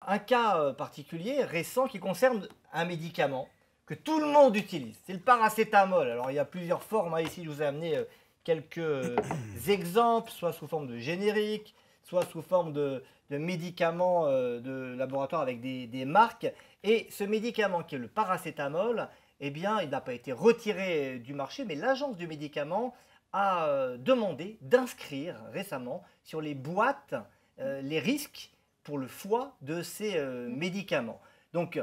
un cas particulier récent qui concerne un médicament que tout le monde utilise. C'est le paracétamol. Alors il y a plusieurs formes. Hein. Ici, je vous ai amené quelques exemples, soit sous forme de générique, soit sous forme de médicaments de laboratoire avec des marques. Et ce médicament qui est le paracétamol, eh bien, il n'a pas été retiré du marché, mais l'agence du médicament a demandé d'inscrire récemment sur les boîtes les risques pour le foie de ces médicaments. Donc,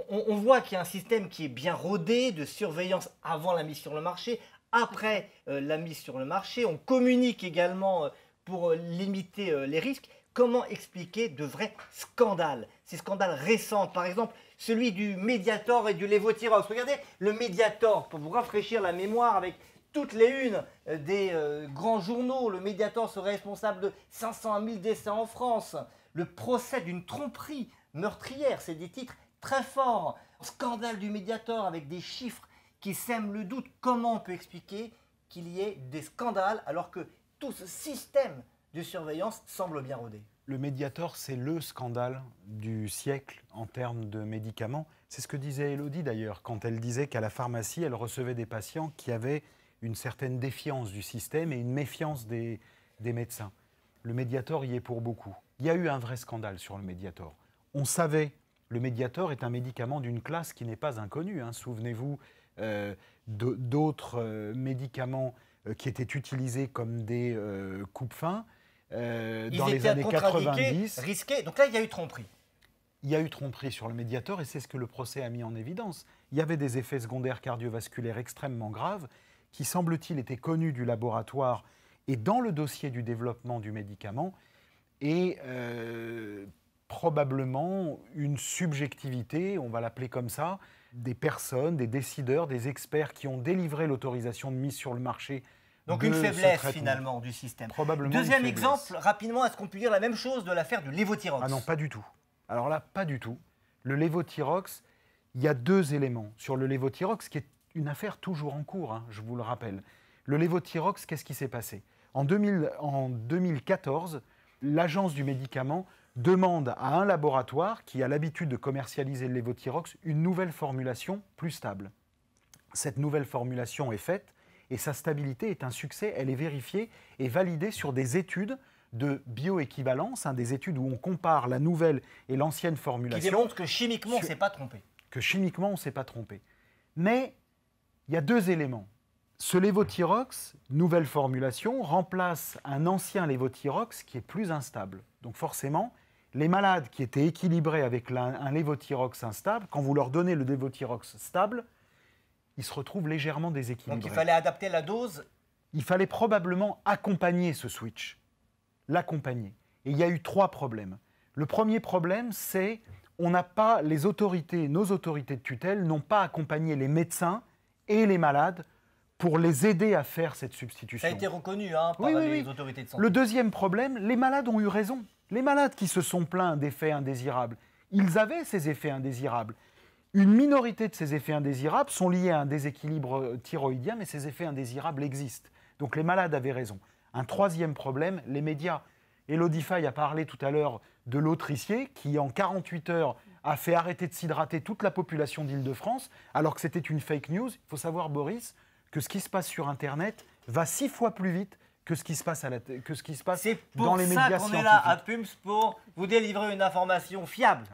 on voit qu'il y a un système qui est bien rodé de surveillance avant la mise sur le marché, après la mise sur le marché. On communique également pour limiter les risques. Comment expliquer de vrais scandales? Ces scandales récents, par exemple, celui du Mediator et du Levothyrox. Regardez le Mediator, pour vous rafraîchir la mémoire, avec toutes les unes des grands journaux. Le Mediator serait responsable de 500 à 1000 décès en France. Le procès d'une tromperie meurtrière, c'est des titres très forts. Scandale du Mediator avec des chiffres qui sèment le doute. Comment on peut expliquer qu'il y ait des scandales alors que tout ce système de surveillance semble bien rodé? Le Mediator, c'est le scandale du siècle en termes de médicaments. C'est ce que disait Élodie d'ailleurs, quand elle disait qu'à la pharmacie, elle recevait des patients qui avaient une certaine défiance du système et une méfiance des médecins. Le Mediator y est pour beaucoup. Il y a eu un vrai scandale sur le Mediator. On savait, le Mediator est un médicament d'une classe qui n'est pas inconnue. Hein. Souvenez-vous d'autres médicaments qui étaient utilisés comme des coupe-faim dans les années 90. Risqués. Donc là, il y a eu tromperie. Il y a eu tromperie sur le Mediator et c'est ce que le procès a mis en évidence. Il y avait des effets secondaires cardiovasculaires extrêmement graves qui, semble-t-il, étaient connus du laboratoire et dans le dossier du développement du médicament et probablement une subjectivité, on va l'appeler comme ça, des personnes, des décideurs, des experts qui ont délivré l'autorisation de mise sur le marché. Donc une faiblesse finalement du système. Probablement. Deuxième exemple, rapidement, est-ce qu'on peut dire la même chose de l'affaire du Levothyrox? Ah non, pas du tout. Alors là, pas du tout. Le Levothyrox, il y a deux éléments sur le Levothyrox, qui est une affaire toujours en cours, hein, je vous le rappelle. Le Levothyrox, qu'est-ce qui s'est passé? En 2014, l'agence du médicament demande à un laboratoire qui a l'habitude de commercialiser le Levothyrox une nouvelle formulation plus stable. Cette nouvelle formulation est faite et sa stabilité est un succès. Elle est vérifiée et validée sur des études de bioéquivalence, hein, des études où on compare la nouvelle et l'ancienne formulation. Qui démontrent que chimiquement, on ne s'est pas trompé. Que chimiquement, on ne s'est pas trompé. Mais il y a deux éléments. Ce Levothyrox, nouvelle formulation, remplace un ancien Levothyrox qui est plus instable. Donc forcément, les malades qui étaient équilibrés avec un Levothyrox instable, quand vous leur donnez le Levothyrox stable, ils se retrouvent légèrement déséquilibrés. Donc il fallait adapter la dose? Il fallait probablement accompagner ce switch. L'accompagner. Et il y a eu trois problèmes. Le premier problème, c'est on n'a pas, nos autorités de tutelle n'ont pas accompagné les médecins et les malades pour les aider à faire cette substitution. Ça a été reconnu par les autorités de santé. Le deuxième problème, les malades ont eu raison. Les malades qui se sont plaints d'effets indésirables, ils avaient ces effets indésirables. Une minorité de ces effets indésirables sont liés à un déséquilibre thyroïdien, mais ces effets indésirables existent. Donc les malades avaient raison. Un troisième problème, les médias. Élodie Faye a parlé tout à l'heure de l'Autrichier qui, en 48 heures, a fait arrêter de s'hydrater toute la population d'Île-de-France, alors que c'était une fake news. Il faut savoir, Boris, que ce qui se passe sur Internet va 6 fois plus vite que ce qui se passe, dans les médias scientifiques. C'est pour ça qu'on est là à PUMS pour vous délivrer une information fiable.